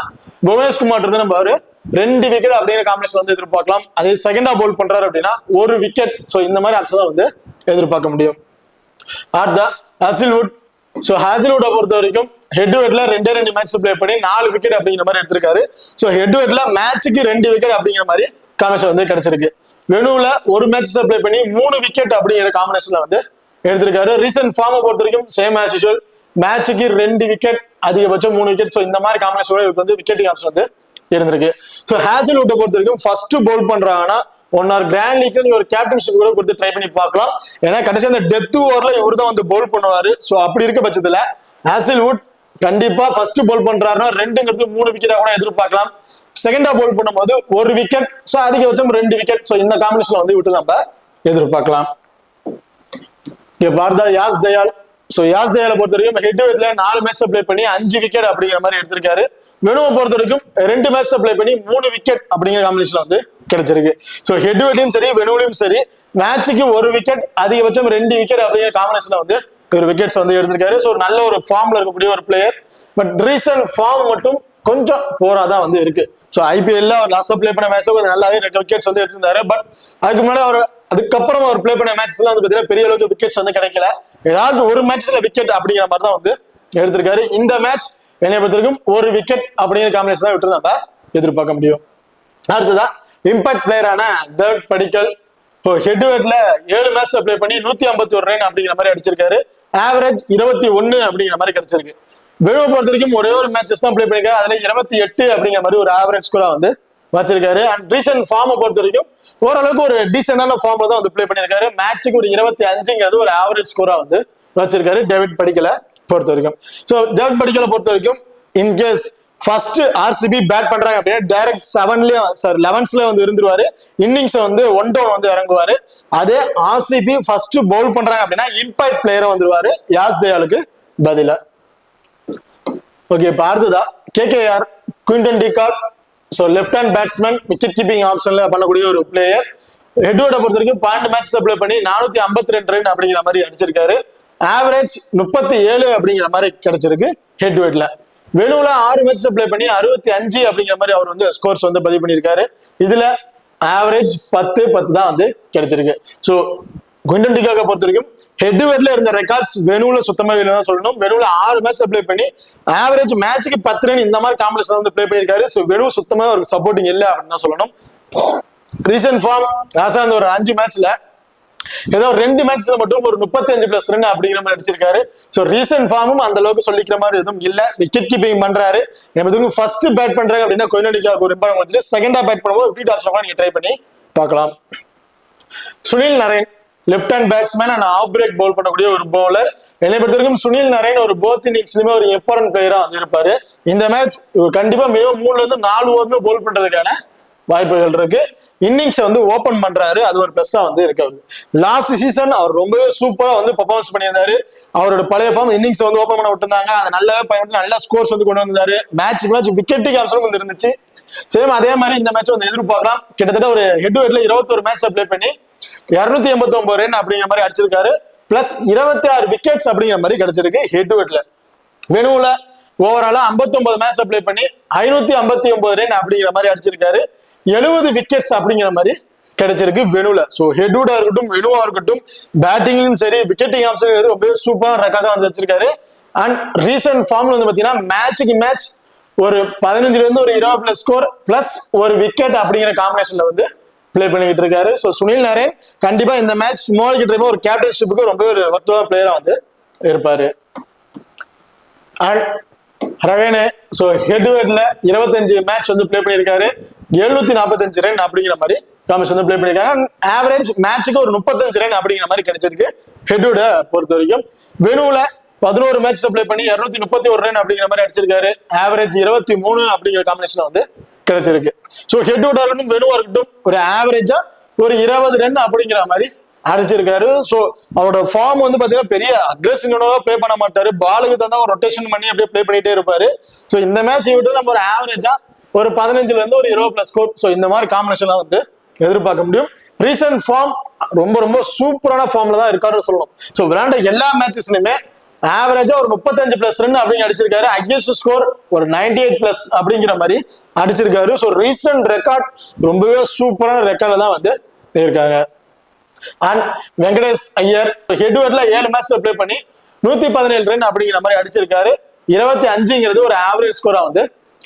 புவனேஸ்வர் குமார் இருந்து நம்ம ஒரு 2 விக்கெட் அப்படிங்கிற காம்பினேஷன் வந்து எதிர்பார்க்கலாம். அதே செகண்டா பவுல் பண்றாரு அப்படின்னா ஒரு விக்கெட். ஸோ இந்த மாதிரி ஆப்ஷன் தான் வந்து எதிர்பார்க்க முடியும். அடுத்த ஹாசில்வுட். ஸோ ஹாசில்வுட்டை பொறுத்த வரைக்கும் ஹெட் டு ஹெட்ல 2 மேட்ச் பிளே பண்ணி 4 விக்கெட் அப்படிங்கிற மாதிரி எடுத்திருக்காரு. ஸோ ஹெட் டு ஹெட்ல மேட்சுக்கு 2 விக்கெட் அப்படிங்கிற மாதிரி காம்பினேஷன் வந்து கிடைச்சிருக்கு. வெனுல ஒரு மேட்ச் பிளே பண்ணி 3 விக்கெட் அப்படிங்கிற காம்பினேஷன்ல வந்து எடுத்திருக்காரு. ரீசன்ட் ஃபார்மை பொறுத்த வரைக்கும் சேம் ஆஸ் யூசுவல் மேட்சுக்கு 2 விக்கெட் அதிகபட்சம் 3 விக்கெட். ஸோ இந்த மாதிரி காம்பினேஷன் இவருக்கு வந்து விக்கெட்டிங் ஆப்ஷன் வந்து இருந்திருக்கு. ஸோ ஹாசில்வுட்டை பொறுத்த வரைக்கும் ஃபர்ஸ்ட் பவுல் பண்றாங்கன்னா 1 hour கிராண்ட் லீக்ல நீங்க ஒரு கேப்டன்ஷிப் கூட கொடுத்து ட்ரை பண்ணி பார்க்கலாம். ஏன்னா கடைசி அந்த டெத் ஓவர்ல இவர் தான் வந்து பவுல் பண்ணுவாரு. ஸோ அப்படி இருக்க பட்சத்துல ஹாசில்வுட் கண்டிப்பா ஃபர்ஸ்ட் பவுல் பண்றாருன்னா 2ங்கிறது 3 விக்கெட்டா கூட எதிர்பார்க்கலாம். செகண்டா பவுல் பண்ணும்போது ஒரு விக்கெட். ஸோ அதிகபட்சம் 2 விக்கெட். ஸோ இந்த காம்பினேஷன்ல வந்து விட்டு நம்ம எதிர்பார்க்கலாம். இங்க பார்த்தா யாஸ் தயால். ஸோ யாஸ் தயாலை பொறுத்த வரைக்கும் ஹெட் வெயிட்ல 4 மேட்ச் பிளே பண்ணி 5 விக்கெட் அப்படிங்கிற மாதிரி எடுத்திருக்காரு. வெனுவை பொறுத்த வரைக்கும் 2 மேட்ச் பிளே பண்ணி 3 விக்கெட் அப்படிங்கிற காம்பினேஷன் வந்து கிடைச்சிருக்கு. ஸோ ஹெட் வெயிட்லயும் சரி வெனுவிலையும் சரி மேட்சுக்கு 1 விக்கெட் அதிகபட்சம் 2 விக்கெட் அப்படிங்கிற காம்பினேஷன்ல வந்து ஒரு விக்கெட்ஸ் வந்து எடுத்திருக்காரு. ஸோ நல்ல ஒரு ஃபார்ம்ல இருக்கக்கூடிய ஒரு பிளேயர். பட் ரீசன்ட் ஃபார்ம் மட்டும் கொஞ்சம் போராதான் வந்து இருக்கு. ஸோ ஐபிஎல்ல அவர் லாஸ்ட் பிளே பண்ண மேட்ச்ல கொஞ்சம் நல்லாவே விக்கெட்ஸ் வந்து எடுத்திருந்தாரு. பட் அதுக்கு முன்னாடி அதுக்கப்புறம் அவர் பிளே பண்ண மேட்ச்ல வந்து பார்த்தீங்கன்னா பெரிய அளவுக்கு விக்கெட்ஸ் வந்து கிடைக்கல. ஏதாவது ஒரு மேட்ச்ல விக்கெட் அப்படிங்கிற மாதிரி தான் வந்து எடுத்திருக்காரு. இந்த மேட்ச் என்னை பொறுத்தவரைக்கும் 1 விக்கெட் அப்படிங்கிற காம்பினேஷன் தான் விட்டு நம்ம எதிர்பார்க்க முடியும். அடுத்ததான் இம்பாக்ட் பிளேயரான தேவ் படிக்கல். இப்போ ஹெட் வெயிட்ல 7 மேட்ச் பிளே பண்ணி 151 ரன் அப்படிங்கிற மாதிரி அடிச்சிருக்காரு. ஆவரேஜ் 21 அப்படிங்கிற மாதிரி கிடைச்சிருக்கு. வெனுவை பொறுத்த வரைக்கும் ஒரே ஒரு மேட்சஸ் தான் பிளே பண்ணிருக்காரு. அதுல 28 அப்படிங்கிற மாதிரி ஒரு ஆவரேஜ் ஸ்கோரா வந்து வச்சிருக்காரு. அண்ட் ரீசன்ட் ஃபார்மை பொறுத்த வரைக்கும் ஓரளவுக்கு ஒரு டீசென்டான ஃபார்ம்ல தான் வந்து பிளே பண்ணிருக்காரு. மேட்சுக்கு ஒரு 25ங்கிறது ஒரு ஆவரேஜ் ஸ்கோரா வந்து வச்சிருக்காரு டேவிட் படிக்கலை பொறுத்த வரைக்கும். ஸோ டேவிட் படிக்கலை பொறுத்த வரைக்கும் இன்கேஸ் ஃபர்ஸ்ட் ஆர்சிபி பேட் பண்றாங்க அப்படின்னா டைரக்ட் 11ஸ்ல வந்து இருந்துருவாரு. இன்னிங்ஸ் வந்து 1 டவுன் வந்து இறங்குவாரு. அதே ஆர்சிபி ஃபர்ஸ்ட் பவுல் பண்றாங்க அப்படின்னா இம்பாக்ட் பிளேயரை வந்துருவாரு யாஸ் தயாலுக்கு பதிலா. ஓகே, இப்போ அடுத்ததா KKR Quinton de Kock. So left hand batsman wicket keeping ஆப்ஷன்ல பண்ணக்கூடிய ஒரு பிளேயர். ஹெட்வர்டை பொறுத்த வரைக்கும் 12 மேட்ச் பிளே பண்ணி 452 ரன் அப்படிங்கிற மாதிரி அடிச்சிருக்காரு. ஆவரேஜ் 37 அப்படிங்கிற மாதிரி கிடைச்சிருக்கு ஹெட்வர்ட்ல. வெனுல 6 மேட்ச் பிளே பண்ணி 65 அப்படிங்கிற மாதிரி அவர் வந்து ஸ்கோர்ஸ் வந்து பதிவு பண்ணியிருக்காரு. இதுல ஆவரேஜ் 10 தான் வந்து கிடைச்சிருக்கு. ஸோ குவிண்டன் டிகாக்கை பொறுத்த வரைக்கும் ஹெட்வர்ட்ல இருந்த ரெக்கார்ட்ஸ் வெனுல சுத்தமாக இல்லைன்னு சொல்லணும். வெனுல 6 மேட்ச் பிளே பண்ணி ஆவரேஜ் மேட்சுக்கு 10 ரன் இந்த மாதிரி காம்பினேஷன் வந்து பிளே பண்ணியிருக்காரு. ஸோ வெனு சுத்தமாக ஒரு சப்போர்ட்டிங் இல்லை அப்படின்னு தான் சொல்லணும். ரீசன்ட் ஃபார்ம் ராசா அந்த ஒரு 5 மேட்ச்ல ஏதோ 2 மேட்ச்ல மட்டும் ஒரு 35+ ரன் அப்படிங்கிற மாதிரி அடிச்சிருக்காரு. ஸோ ரீசன்ட் ஃபார்மும் அந்த அளவுக்கு சொல்லிக்கிற மாதிரி எதுவும் இல்லை. விக்கெட் கீப்பிங் பண்றாரு. எனக்கு ஃபர்ஸ்ட் பேட் பண்றாங்க அப்படின்னா குவிண்டன் டிகாக் ஒரு இம்பார்ட்டன்ட் கொடுத்துட்டு செகண்டா பேட் பண்ணும்போது 50 ஆப்ஷன் நீங்க ட்ரை பண்ணி பார்க்கலாம். Sunil Narine left hand batsman and off break bowl பண்ணக்கூடிய ஒரு பவுலர். என்னை பொறுத்த வரைக்கும் சுனில் நரேன் ஒரு போத் இன்னிங்ஸ்லயுமே ஒரு இம்பார்ட்டன்ட் பிளேயரா வந்து இருப்பாரு. இந்த மேட்ச் கண்டிப்பா மினிமம் 3ல இருந்து 4 ஓவருமே பவுல் பண்றதுக்கான வாய்ப்புகள் இருக்கு. இன்னிங்ஸ் வந்து ஓபன் பண்றாரு, அது ஒரு பிளஸ்ஸா வந்து இருக்காது. லாஸ்ட் சீசன் அவர் ரொம்பவே சூப்பரா வந்து பெர்ஃபார்மன்ஸ் பண்ணியிருந்தாரு. அவரோட பழைய ஃபார்ம் இன்னிங்ஸ் வந்து ஓபன் பண்ண விட்டுருந்தாங்க. அதை நல்லாவே பயன்படுத்தி நல்ல ஸ்கோர்ஸ் வந்து கொண்டு வந்தாரு. மேட்ச் விக்கெட் ஆப்ஷன் வந்து இருந்துச்சு. சேம் அதே மாதிரி இந்த மேட்ச் வந்து எதிர்பார்க்கலாம். கிட்டத்தட்ட ஒரு ஹெட்வர்ட்ல 21 மேட்ச் பிளே பண்ணி 289 ரன் அப்படிங்கிற மாதிரி அடிச்சிருக்காரு. பிளஸ் 26 விக்கெட்ஸ் அப்படிங்கிற மாதிரி கிடைச்சிருக்கு ஹெட்வர்ட்ல. வெனுல ஓவராலா 59 மேட்ச் பிளே பண்ணி 559 ரன் அப்படிங்கிற மாதிரி அடிச்சிருக்காரு. 70 விக்கெட்ஸ் அப்படிங்கிற மாதிரி கிடைச்சிருக்கு வெனுல. ஸோ ஹெட்வர்டா இருக்கட்டும் வெனுவா இருக்கட்டும் பேட்டிங்லயும் சரி விக்கெட்டிங் ஆப்ஷன் ரொம்ப சூப்பரான ரெக்கார்டா வந்து வச்சிருக்காரு. அண்ட் ரீசன்ட் ஃபார்ம்ல வந்து பாத்தீங்கன்னா மேட்சுக்கு மேட்ச் ஒரு 15ல இருந்து ஒரு 20+ ஸ்கோர் பிளஸ் ஒரு விக்கெட் அப்படிங்கிற காம்பினேஷன்ல வந்து பிளே பண்ணிக்கிட்டு இருக்காரு. ஸோ சுனில் நரேன் கண்டிப்பா இந்த மேட்ச் ஸ்மால் கிட்ட ஒரு கேப்டன்ஷிப்புக்கு ரொம்ப ஒரு வர்த்தமான பிளேயரா வந்து இருப்பாரு. அண்ட் ரவேனே ஸோ ஹெட்வர்ட்ல 25 மேட்ச் வந்து பிளே பண்ணியிருக்காரு. 745 ரன் அப்படிங்கிற மாதிரி காம்பினேஷன் வந்து பிளே பண்ணியிருக்காங்க. ஆவரேஜ் மேட்சுக்கு ஒரு 35 ரன் அப்படிங்கிற மாதிரி கிடைச்சிருக்கு ஹெட்வர்டை பொறுத்த வரைக்கும். வெனுல 11 மேட்ச் பிளே பண்ணி 231 ரன் அப்படிங்கிற மாதிரி அடிச்சிருக்காரு. ஆவரேஜ் 23 அப்படிங்கிற காம்பினேஷன் வந்து கிடைச்சிருக்கு. ஸோ ஹெட்வர்டா இருக்கட்டும் வெனுவா இருக்கட்டும் ஒரு ஆவரேஜா ஒரு 20 ரன் அப்படிங்கிற மாதிரி அடிச்சிருக்காரு. ஸோ அவரோட ஃபார்ம் வந்து பாத்தீங்கன்னா பெரிய அக்ரெசிவா பிளே பண்ண மாட்டாரு. பாலுக்கு தந்தா ஒரு ரொட்டேஷன் பண்ணி அப்படியே பிளே பண்ணிட்டே இருப்பாரு. ஸோ இந்த மேட்ச் விட்டு நம்ம ஒரு ஆவரேஜா ஒரு 15ல இருந்து ஒரு 20+ ஸ்கோர் ஸோ இந்த மாதிரி காம்பினேஷன்லாம் வந்து எதிர்பார்க்க முடியும். ரீசன்ட் ஃபார்ம் ரொம்ப சூப்பரான ஃபார்ம்ல தான் இருக்காருன்னு சொல்லணும். ஸோ விளையாண்ட எல்லா மேட்சஸ்லயுமே ஆவரேஜா ஒரு 35+ ரன் அப்படிங்க அடிச்சிருக்காரு. அகேன்ஸ்ட் ஸ்கோர் ஒரு 98+ அப்படிங்கிற மாதிரி அடிச்சிருக்காரு. ஸோ ரீசன்ட் ரெக்கார்ட் ரொம்பவே சூப்பரான ரெக்கார்ட்ல தான் வந்து இருக்காங்க. அண்ட் வெங்கடேஷ் ஐயர் ஹெட்வர்ட்ல 7 மேட்ச் பிளே பண்ணி 117 ரன் அப்படிங்கிற மாதிரி அடிச்சிருக்காரு. 25ங்கிறது ஒரு ஆவரேஜ் ஸ்கோரா வந்து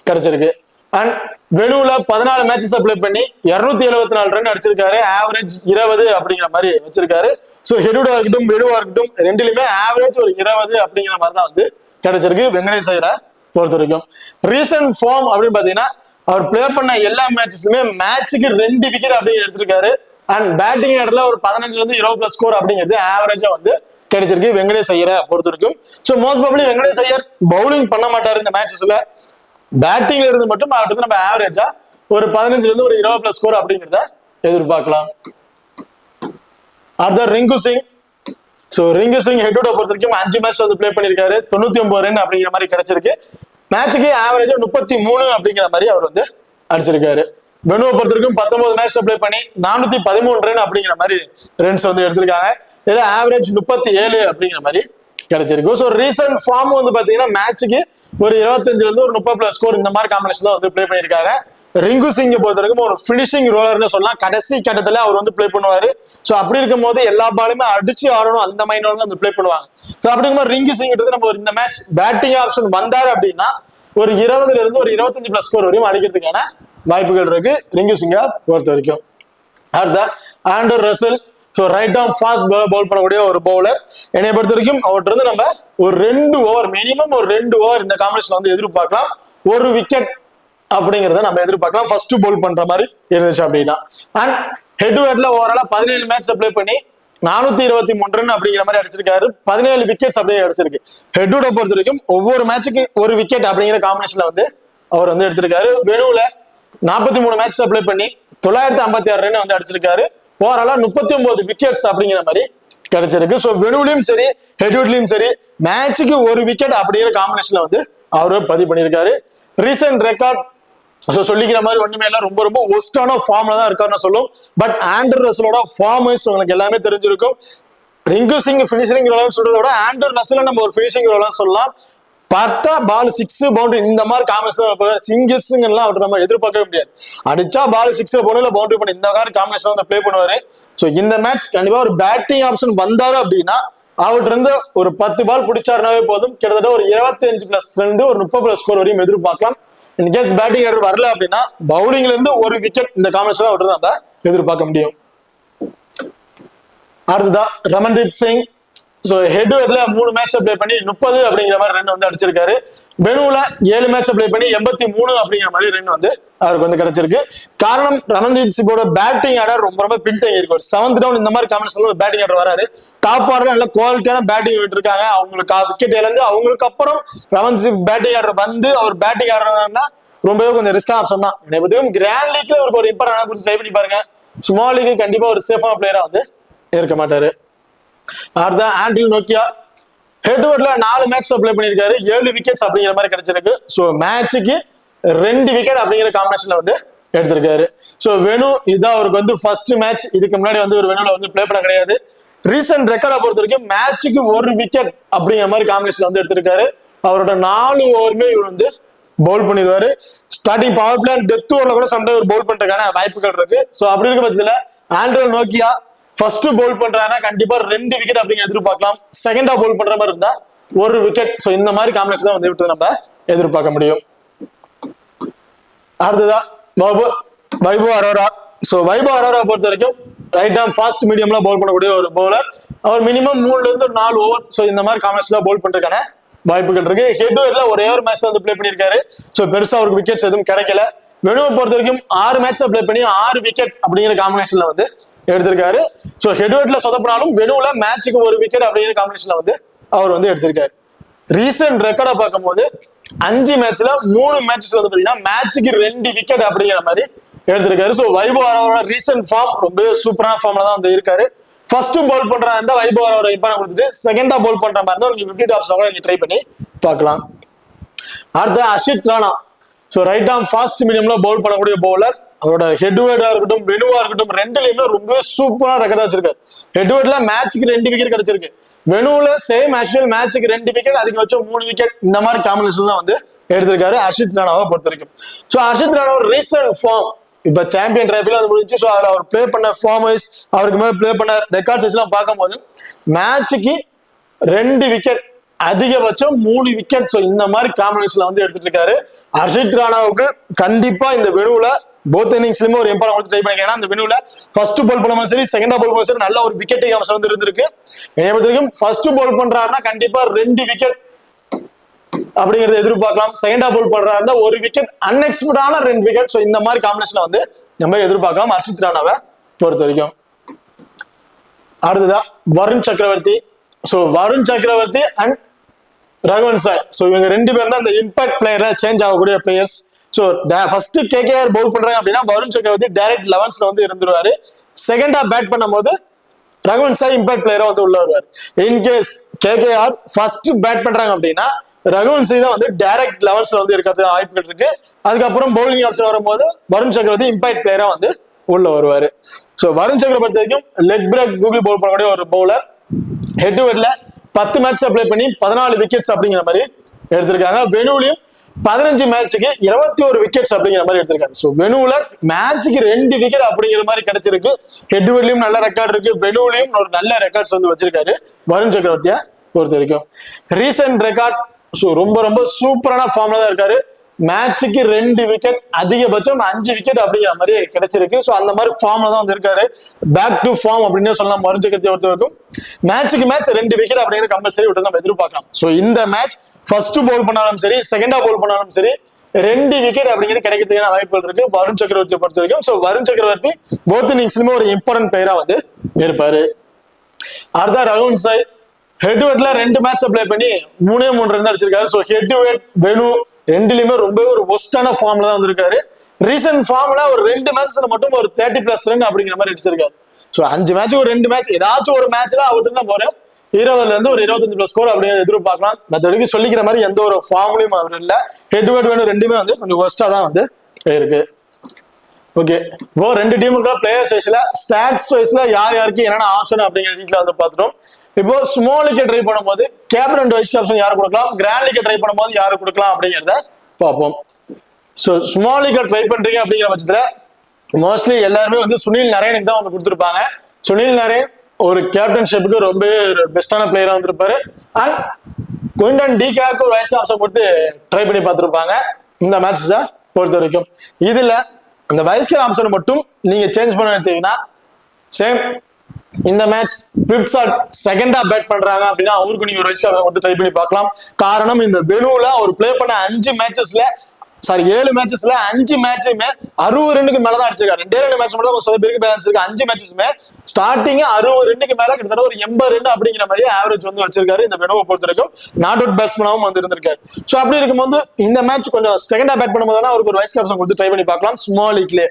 கிடைச்சிருக்கு. அண்ட் வெனுல 14 மேட்சஸ் பிளே பண்ணி 274 ரன் அடிச்சிருக்காரு. ஆவரேஜ் 20 அப்படிங்கிற மாதிரி வச்சிருக்காரு. ஸோ ஹெட்வர்டா இருக்கட்டும் வெனுவா இருக்கட்டும் ரெண்டுலயுமே ஆவரேஜ் ஒரு 20 அப்படிங்கிற மாதிரி தான் வந்து கிடைச்சிருக்கு வெங்கடேஷ் ஐயரை பொறுத்த வரைக்கும். ரீசன்ட் ஃபார்ம் அப்படின்னு பாத்தீங்கன்னா அவர் பிளே பண்ண எல்லா மேட்சஸ்லுமே மேட்சுக்கு 2 விக்கெட் அப்படிங்கிற எடுத்திருக்காரு. அண்ட் பேட்டிங் ஆர்டர்ல ஒரு 15ல இருந்து 20+ ஸ்கோர் அப்படிங்கிறது ஆவரேஜா வந்து கிடைச்சிருக்கு வெங்கடேஷ் ஐயரை பொறுத்த வரைக்கும். So most probably Venkatesh Iyer bowling பண்ண மாட்டாரு இந்த மேட்சஸ்ல. பேட்டிங்ல இருந்து மட்டும் அவர்கிட்ட நம்ம ஆவரேஜா ஒரு 15ல இருந்து ஒரு 20+ ஸ்கோர் அப்படிங்கிறத எதிர்பார்க்கலாம். அடுத்த ரிங்கு சிங் ஸோ ரிங்கு சிங் ஹெட்டோட பொறுத்த வரைக்கும் 5 மேட்ச் வந்து பிளே பண்ணியிருக்காரு, 99 ரன் அப்படிங்கிற மாதிரி கிடைச்சிருக்கு. மேட்சுக்கு ஆவரேஜா 33 அப்படிங்கிற மாதிரி அவர் வந்து அடிச்சிருக்காரு. வெனுவை பொறுத்த வரைக்கும் 19 மேட்ச் பிளே பண்ணி 413 ரன் அப்படிங்கிற மாதிரி ரன்ஸ் வந்து எடுத்திருக்காங்க. இதுல ஆவரேஜ் 37 அப்படிங்கிற மாதிரி கிடைச்சிருக்கு. ஸோ ரீசன்ட் ஃபார்ம் வந்து பாத்தீங்கன்னா மேட்சுக்கு ஒரு 25ல இருந்து ஒரு 30+ ஸ்கோர் இந்த மாதிரி காம்பினேஷன் தான் வந்து பிளே பண்ணியிருக்காங்க. ரிங்கு சிங்கை பொறுத்த வரைக்கும் ஒரு பினிஷிங் ரோலர்னு சொல்லலாம். கடைசி கட்டத்துல அவர் வந்து பிளே பண்ணுவாரு. ஸோ அப்படி இருக்கும் போது எல்லா பாலுமே அடிச்சு ஆடணும் அந்த மைண்டோட தான் வந்து பிளே பண்ணுவாங்க. ஸோ அப்படி இருக்கும்போது ரிங்கு சிங் நம்ம இந்த மேட்ச் பேட்டிங் ஆப்ஷன் வந்தாரு அப்படின்னா ஒரு 20ல இருந்து ஒரு 25+ ஸ்கோர் வரையும் அடிக்கிறதுக்கான வாய்ப்புகள் இருக்கு ரிங்கு சிங்கை பொறுத்த வரைக்கும். அடுத்த Andre Russell, so right arm fast bowl பண்ணக்கூடிய ஒரு பவுலர். என்னை பொறுத்த வரைக்கும் அவர்கிட்ட இருந்து நம்ம ஒரு 2 ஓவர் மினிமம் ஒரு 2 ஓவர் இந்த காம்பினேஷன் வந்து எதிர்பார்க்கலாம். ஒரு விக்கெட் அப்படிங்கிறத நம்ம எதிர்பார்க்கலாம் ஃபர்ஸ்ட் பவுல் பண்ற மாதிரி இருந்துச்சு அப்படின்னா. அண்ட் ஹெட் டு ஹெட்ல ஓவராலா 17 மேட்ச் பிளே பண்ணி 423 ரன் அப்படிங்கிற மாதிரி அடிச்சிருக்காரு. 17 விக்கெட்ஸ் அப்படியே அடிச்சிருக்கு. ஹெட்டோட பொறுத்த வரைக்கும் ஒவ்வொரு மேட்சுக்கு ஒரு விக்கெட் அப்படிங்கிற காம்பினேஷன்ல வந்து அவர் வந்து எடுத்திருக்காரு. வெனுவுல 43 மேட்ச் பிளே பண்ணி 956 ரன் வந்து அடிச்சிருக்காரு. ஓவராலா 39 விக்கெட்ஸ் அப்படிங்கிற மாதிரி கிடைச்சிருக்கு. ஸோ வெனுவிலையும் சரி ஹெட்வுட்லயும் சரி மேட்சுக்கு ஒரு விக்கெட் அப்படிங்கிற காம்பினேஷன்ல வந்து அவரு பதிவு பண்ணியிருக்காரு. ரீசெண்ட் ரெக்கார்ட் சொல்லிக்கிற மாதிரி ஒண்ணுமே இல்லை, ரொம்ப ரொம்ப ஒஸ்டான ஃபார்ம்ல தான் இருக்காருன்னு சொல்லும். பட் ஆண்டர் ரசலோட ஃபார்ம் உங்களுக்கு எல்லாமே தெரிஞ்சிருக்கும். ரிங்கு சிங் பினிஷிங் ரோலர் சொல்றத விட ஆண்டர் ரசல நம்ம ஒரு பினிஷிங் ரோலர் சொல்லலாம். பார்த்தா பால் 6 பவுண்டரி இந்த மாதிரி காம்பினேஷன் சிங்கிள்ஸ் எல்லாம் அவர் நம்ம எதிர்பார்க்கவே முடியாது. அடிச்சா பால் 6 போன பவுண்டரி பண்ணி இந்த மாதிரி காம்பினேஷன் வந்து பிளே பண்ணுவாரு. ஸோ இந்த மேட்ச் கண்டிப்பா ஒரு பேட்டிங் ஆப்ஷன் வந்தாரு அப்படின்னா அவர்கிட்ட இருந்து ஒரு 10 பால் பிடிச்சாருனாவே போதும், கிட்டத்தட்ட ஒரு 25+ இருந்து ஒரு 30+ ஸ்கோர் வரையும் எதிர்பார்க்கலாம். இன்கேஸ் பேட்டிங் ஆர்டர் வரல அப்படின்னா பவுலிங்ல இருந்து ஒரு விக்கெட் இந்த காம்பினேஷன் அவர்கிட்ட நம்ம எதிர்பார்க்க முடியும். அடுத்ததா Ramandeep Singh, so head to ஹெட்ல 3 மேட்ச் பிளே பண்ணி 30 அப்படிங்கிற மாதிரி ரன் வந்து அடிச்சிருக்காரு. பெனுல 7 மேட்ச் பிளே பண்ணி 83 அப்படிங்கிற மாதிரி ரன் வந்து அவருக்கு வந்து கிடைச்சிருக்கு. காரணம் ரமன்தீப் சிங்கோட பேட்டிங் ஆர்டர் ரொம்ப ரொம்ப பின்தங்கி இருக்கு. 7th டவுன் இந்த மாதிரி காம்பினேஷன்ல பேட்டிங் ஆர்டர் வராரு. டாப் ஆர்டர் நல்ல குவாலிட்டியான பேட்டிங் இருக்காங்க. அவங்களுக்கு விக்கெட் இழந்து அவங்களுக்கு அப்புறம் ரமன்தீப் பேட்டிங் ஆர்டர் வந்து அவர் பேட்டிங் ஆர்டர்னா ரொம்பவே கொஞ்சம் ரிஸ்கான ஆப்ஷன் தான். என்னை பத்தி கிராண்ட் லீக்ல அவருக்கு ஒரு இம்பார்ட்டன்ட் குறித்து ட்ரை பண்ணி பாருங்க. ஸ்மால் லீக் கண்டிப்பா ஒரு சேஃபான பிளேயரா வந்து இருக்க மாட்டாரு. அடுத்த ஆண்ட்ரூ நோக்கியா, ஹெட் டு ஹெட்ல 4 மேட்ச் பிளே பண்ணியிருக்காரு. 7 விக்கெட்ஸ் அப்படிங்கிற மாதிரி கிடைச்சிருக்கு. ஸோ மேட்சுக்கு 2 விக்கெட் அப்படிங்கிற காம்பினேஷன்ல வந்து எடுத்திருக்காரு. ஸோ வெனு இதுதான் அவருக்கு வந்து ஃபர்ஸ்ட் மேட்ச். இதுக்கு முன்னாடி வந்து ஒரு வெனுல வந்து பிளே பண்ண கிடையாது. ரீசெண்ட் ரெக்கார்டை பொறுத்த வரைக்கும் மேட்சுக்கு 1 விக்கெட் அப்படிங்கிற மாதிரி காம்பினேஷன்ல வந்து எடுத்திருக்காரு. அவரோட 4 ஓவருமே இவர் வந்து பவுல் பண்ணிடுவாரு. ஸ்டார்டிங் பவர் பிளே டெத் ஓவர்ல கூட சண்டை ஒரு பவுல் பண்றதுக்கான வாய்ப்புகள் இருக்கு. ஸோ அப்படி இருக்க பட்சத்துல ஆண்ட்ரூ நோக்கியா ஃபர்ஸ்ட் பவுல் பண்றாங்கன்னா கண்டிப்பா 2 விக்கெட் அப்படிங்கிற எதிர்பார்க்கலாம். செகண்டா பவுல் பண்ற மாதிரி இருந்தா 1 விக்கெட். ஸோ இந்த மாதிரி காம்பினேஷன் தான் வந்து விட்டு நம்ம எதிர்பார்க்க முடியும். அடுத்ததா வைபவ் அரோரா. ஸோ வைபவ் அரோரா பொறுத்த வரைக்கும் ரைட் ஆர்ம் ஃபாஸ்ட் மீடியம்ல பவுல் பண்ணக்கூடிய ஒரு பவுலர். அவர் மினிமம் 3ல இருந்து 4 ஓவர் ஸோ இந்த மாதிரி காம்பினேஷன்ல பவுல் பண்றதுக்கான வாய்ப்புகள் இருக்கு. ஹெட் டு ஹெட்ல ஒரே ஒரு மேட்ச் தான் வந்து பிளே பண்ணியிருக்காரு. ஸோ பெருசா அவருக்கு விக்கெட்ஸ் எதுவும் கிடைக்கல. வெனுவை பொறுத்த வரைக்கும் 6 மேட்ச் பிளே பண்ணி 6 விக்கெட் அப்படிங்கிற காம்பினேஷன்ல வந்து எடுத்திருக்காரு. ஸோ ஹெட் டு ஹெட்ல சொதப்பினாலும் வெனுவுல மேட்சுக்கு 1 விக்கெட் அப்படிங்கிற காம்பினேஷன்ல வந்து அவர் வந்து எடுத்திருக்காரு. ரீசெண்ட் ரெக்கார்டை பார்க்கும்போது 5 மேட்ச்ல 3 மேட்சஸ் வந்து பாத்தீங்கன்னா மேட்சுக்கு 2 விக்கெட் அப்படிங்கிற மாதிரி எடுத்திருக்காரு. So Vaibhav Arora recent form ரொம்ப சூப்பரான ஃபார்ம்ல தான் வந்து இருக்காரு. ஃபர்ஸ்ட் பவுல் பண்றா இருந்தா வைபவ் அரோரா இம்பார்ட்டன்ட் கொடுத்துட்டு செகண்டா பவுல் பண்ற மாதிரி இருந்தா நீங்க 50 டாப்ஸ் கூட நீங்க ட்ரை பண்ணி பார்க்கலாம். அடுத்த Harshit Rana, so right arm fast மீடியம்ல பவுல் பண்ணக்கூடிய பவுலர். அவரோட ஹெட் டு ஹெட்டா இருக்கட்டும் வெனுவா இருக்கட்டும் ரெண்டுலயுமே ரொம்ப சூப்பரா ரெக்கார்ட் வச்சிருக்காரு. ஹெட் டு ஹெட்ல மேட்சுக்கு 2 விக்கெட் கிடைச்சிருக்கு. வெனுவுல சேம் ஆக்சுவல் மேட்சுக்கு 2 விக்கெட் அதிகபட்சம் 3 விக்கெட் இந்த மாதிரி காம்பினேஷன் தான் வந்து எடுத்திருக்காரு அஷித் ராணாவை பொறுத்த வரைக்கும். ஸோ அஷித் ராணா ஒரு ரீசெண்ட் ஃபார்ம் இப்ப சாம்பியன் டிராஃபில வந்து முடிஞ்சு. ஸோ அதில் அவர் பிளே பண்ண ஃபார்ம் வைஸ் அவருக்கு மேலே பிளே பண்ண ரெக்கார்ட்ஸ் எல்லாம் பார்க்கும்போது மேட்சுக்கு 2 விக்கெட் அதிகபட்சம் 3 விக்கெட். ஸோ இந்த மாதிரி காம்பினேஷன்ல வந்து எடுத்துட்டு இருக்காரு. அஷித் ராணாவுக்கு கண்டிப்பா இந்த வெனுவுல போத் இன்னிங்ஸ்லயுமே ஒரு இம்பார்ட்டன்ட் கொடுத்து ட்ரை பண்ணிக்க. ஏன்னா இந்த வெனுவுல ஃபர்ஸ்ட் பவுல் பண்ணும்போது சரி செகண்டா பவுல் பண்ணும்போது சரி நல்ல ஒரு விக்கெட் அம்சம் வந்து இருந்திருக்கு. என்னை பொறுத்த வரைக்கும் ஃபர்ஸ்ட் பவுல் பண்றாருன்னா கண்டிப்பா 2 விக்கெட் அப்படிங்கறத எதிர்பார்க்கலாம். செகண்டா பவுல் பண்றா இருந்தா 1 விக்கெட் அன்எக்ஸ்பெக்டான 2 விக்கெட். ஸோ இந்த மாதிரி காம்பினேஷன் வந்து நம்ம எதிர்பார்க்கலாம் அர்ஷித் ராணாவை பொறுத்த வரைக்கும். அடுத்ததா வருண் சக்கரவர்த்தி. ஸோ வருண் சக்கரவர்த்தி அண்ட் ரகுவன் சாய், ஸோ இவங்க 2 பேரும் தான் இந்த இம்பாக்ட் பிளேயர்ல சேஞ்ச் ஆகக்கூடிய players. So first KKR bowl பண்றாங்க அப்படின்னா வருண் சக்கரவர்த்தி டைரக்ட் 11ஸ்ல வந்து இருந்துருவாரு. செகண்டா பேட் பண்ணும்போது ரகுவன் சாய் இம்பாக்ட் பிளேயரா வந்து உள்ள வருவார். இன்கேஸ் கேகேஆர் ஃபர்ஸ்ட் பேட் பண்றாங்க அப்படின்னா ரகுவன் சிங் தான் வந்து டைரக்ட் லெவல்ஸ்ல வந்து இருக்கிறது வாய்ப்புகள் இருக்கு. அதுக்கப்புறம் பவுலிங் ஆப்ஷன் வரும்போது வருண் சக்கரவர்த்தி இம்பாக்ட் பிளேயரா வந்து உள்ள வருவாரு. ஸோ வருண் சக்கரவர்த்தி வரைக்கும் லெக் பிரேக் கூகுள் பவுல் பண்ணக்கூடிய ஒரு பவுலர். ஹெட் டு ஹெட்ல 10 மேட்ச் அப்ளை பண்ணி 14 விக்கெட்ஸ் அப்படிங்கிற மாதிரி எடுத்திருக்காங்க. வெனுவிலையும் 15 மேட்சுக்கு 21 விக்கெட்ஸ் அப்படிங்கிற மாதிரி எடுத்திருக்காங்க. ஸோ வெனுவுல மேட்சுக்கு 2 விக்கெட் அப்படிங்கிற மாதிரி கிடைச்சிருக்கு. ஹெட் டு ஹெட்லயும் நல்ல ரெக்கார்ட் இருக்கு, வெனுவிலையும் ஒரு நல்ல ரெக்கார்ட்ஸ் வந்து வச்சிருக்காரு வருண் சக்கரவர்த்தியா பொறுத்த வரைக்கும். ரீசெண்ட் ரெக்கார்ட் ரொம்ப ரொம்ப சூப்பரான ஃபார்ம்ல தான் இருக்காரு. மேட்சுக்கு 2 விக்கெட், அதிகபட்சம் 5 விக்கெட் அப்படிங்கிற மாதிரி கிடைச்சிருக்கு. ஸோ அந்த மாதிரி ஃபார்ம்ல தான் வந்து இருக்காரு. பேக் டு ஃபார்ம் அப்படின்னு சொல்லலாம் வருண் சக்கரவர்த்தியை பொறுத்த வரைக்கும். மேட்சுக்கு மேட்ச் 2 விக்கெட் அப்படிங்கிற கம்பல்சரி விட்டு நம்ம எதிர்பார்க்கலாம். ஸோ இந்த மேட்ச் ஃபர்ஸ்ட் பவுல் பண்ணாலும் சரி, செகண்டா பவுல் பண்ணாலும் சரி, 2 விக்கெட் அப்படிங்கிறது கிடைக்கிறதுக்கான வாய்ப்புகள் இருக்கு வருண் சக்கரவர்த்தியை பொறுத்த வரைக்கும். ஸோ வருண் சக்கரவர்த்தி போத் இன்னிங்ஸ்லயுமே ஒரு இம்பார்ட்டன்ட் பிளேயரா வந்து இருப்பாரு. அடுத்த ரகுவன் சாய் ஹெட் டு ஹெட்ல 2 மேட்ச் அப்ளை பண்ணி 3 ரன் அடிச்சிருக்காரு. So head to head venue ரெண்டுலயுமே ரொம்ப ஒரு ஒஸ்டான ஃபார்ம்ல தான் வந்திருக்காரு. ரீசெண்ட் ஃபார்ம்ல ஒரு 2 மேட்ச்ல மட்டும் ஒரு 30+ ரன் அப்படிங்கிற மாதிரி அடிச்சிருக்காரு. ஸோ 5 மேட்ச் ஒரு 2 மேட்ச் ஏதாச்சும் ஒரு மேட்ச்ல அவர்கிட்ட தான் போற 20ல இருந்து ஒரு 25+ ஸ்கோர் அப்படிங்கிற எதிர்பார்க்கலாம். மற்றபடிக்கு சொல்லிக்கிற மாதிரி எந்த ஒரு ஃபார்ம்லயும் அவர் இல்லை. ஹெட் டு ஹெட் வேணும் ரெண்டுமே வந்து கொஞ்சம் ஒஸ்டா தான் வந்து இருக்கு. ஓகே, இப்போ 2 டீமுக்குள்ள பிளேயர்ஸ் வைஸ்ல ஸ்டாட்ஸ் வைஸ்ல யார் யாருக்கு என்னென்ன ஆப்ஷன் அப்படிங்கிற வீட்டில் வந்து பார்த்துட்டோம். இப்போ ஸ்மால் லீக் ட்ரை பண்ணும்போது கேப்டன் அண்ட் வைஸ் கேப்டன் யாரு கொடுக்கலாம், கிராண்ட் லீக் ட்ரை பண்ணும்போது யாரு கொடுக்கலாம் அப்படிங்கிறத பார்ப்போம். ஸோ ஸ்மால் லீக் ட்ரை பண்றீங்க அப்படிங்கிற பட்சத்துல மோஸ்ட்லி எல்லாருமே வந்து சுனில் நரேனுக்கு தான் வந்து கொடுத்துருப்பாங்க. சுனில் நரேன் ஒரு கேப்டன்ஷிப்புக்கு ரொம்ப பெஸ்டான பிளேயரா வந்திருப்பாரு. அண்ட் குயின்டன் டிகாக்கு ஒரு வைஸ் ஆப்ஷன் கொடுத்து ட்ரை பண்ணி பார்த்துருப்பாங்க இந்த மேட்சஸை பொறுத்த வரைக்கும். இதுல அந்த வைஸ் கேப் ஆப்ஷன் மட்டும் நீங்க சேஞ்ச் பண்ண வச்சீங்கன்னா சேம் இந்த மேட்ச் பிப்சாட் செகண்டா பேட் பண்றாங்க அப்படின்னா அவருக்கு நீங்க ஒரு வைஸ் கேப் கொடுத்து ட்ரை பண்ணி பார்க்கலாம். காரணம் இந்த வெனுல அவர் பிளே பண்ண 7 மேட்சஸ்ல 5 மேட்சுமே 60 ரன்னுக்கு மேலதான் அடிச்சிருக்காரு. 2 மேட்ச் மட்டும் சில பேருக்கு பேலன்ஸ் இருக்கு. 5 மேட்சஸ்மே ஸ்டார்டிங் 60 ரன்னுக்கு மேல கிட்டத்தட்ட ஒரு 80 ரன் அப்படிங்கிற மாதிரி ஆவரேஜ் வந்து வச்சிருக்காரு. இந்த வெனுவை பொறுத்த வரைக்கும் நாட் அவுட் பேட்ஸ்மேனாவும் வந்து இருந்திருக்காரு. ஸோ அப்படி இருக்கும்போது இந்த மேட்ச் கொஞ்சம் செகண்டா பேட் பண்ணும்போது அவருக்கு ஒரு வைஸ் கேப்டன் கொடுத்து ட்ரை பண்ணி பார்க்கலாம் ஸ்மால் லீக்ல.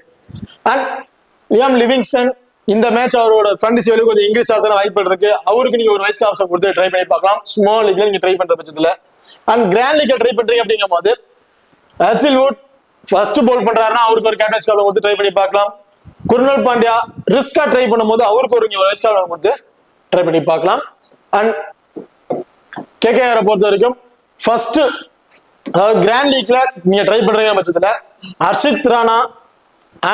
அண்ட் லியாம் லிவிங்ஸ்டன் இந்த மேட்ச் அவரோட ஃபேண்டசி வேல்யூ கொஞ்சம் இன்க்ரீஸ் ஆகிறதுக்கு வாய்ப்புகள் இருக்கு. அவருக்கு நீங்க ஒரு வைஸ் கேப்டன் கொடுத்து ட்ரை பண்ணி பார்க்கலாம் ஸ்மால் லீக்ல நீங்க ட்ரை பண்ற பட்சத்துல. அண்ட் கிராண்ட் லீக்ல ட்ரை பண்றீங்க அப்படிங்கும் போது ஹசில்வுட் ஃபர்ஸ்ட் பவுல் பண்றாருன்னா அவருக்கு ஒரு கேப்டன்ஸ் கேப்டன் கொடுத்து ட்ரை பண்ணி பார்க்கலாம். குருணால் பாண்டியா ரிஸ்கா ட்ரை பண்ணும்போது அவருக்கு ஒரு வைஸ் கேப்டன் கொடுத்து ட்ரை பண்ணி பார்க்கலாம். அண்ட் கேகேஆரை பொறுத்த வரைக்கும் ஃபர்ஸ்ட் அதாவது கிராண்ட் லீக்ல நீங்க ட்ரை பண்றீங்க பட்சத்துல ஹர்ஷித் ராணா,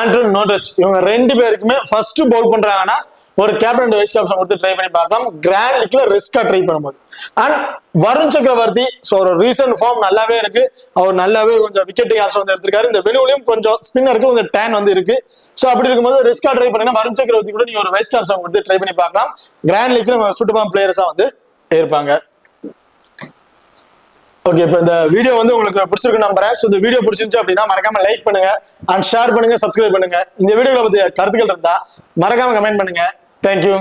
ஆண்ட்ரூ நோட்ரிச் இவங்க 2 பேருக்குமே ஃபர்ஸ்ட் பவுல் பண்றாங்கன்னா ஒரு கேப்டன் வைஸ் கேப்டன் கொடுத்து ட்ரை பண்ணி பார்க்கலாம் கிராண்ட் லீக்ல ரிஸ்கா ட்ரை பண்ணும்போது. அண்ட் வருண் சக்கரவர்த்தி ஒரு ரீசன்ட் ஃபார்ம் நல்லாவே இருக்கு. அவர் நல்லாவே கொஞ்சம் விக்கெட்டிங் ஆப்ஷன் வந்து எடுத்திருக்காரு. இந்த வெனுவிலையும் கொஞ்சம் ஸ்பின்னருக்கு கொஞ்சம் டேன் வந்து இருக்கு. ஸோ அப்படி இருக்கும்போது ரிஸ்கா ட்ரை பண்ணீங்கன்னா வருண் சக்கரவர்த்தி கூட நீங்க ஒரு வைஸ் கேப்டன் கொடுத்து ட்ரை பண்ணி பார்க்கலாம். கிராண்ட் லீக்ல சூட்டபிள் பிளேயர்ஸா வந்து இருப்பாங்க. ஓகே, இப்போ இந்த வீடியோ வந்து உங்களுக்கு பிடிச்சிருக்கு நம்புறேன். ஸோ இந்த வீடியோ பிடிச்சிருந்துச்சு அப்படின்னா மறக்காம லைக் பண்ணுங்க அண்ட் ஷேர் பண்ணுங்க, சப்ஸ்கிரைப் பண்ணுங்க. இந்த வீடியோவை பத்தி கருத்துக்கள் இருந்தா மறக்காம கமெண்ட் பண்ணுங்க. தேங்க்யூ.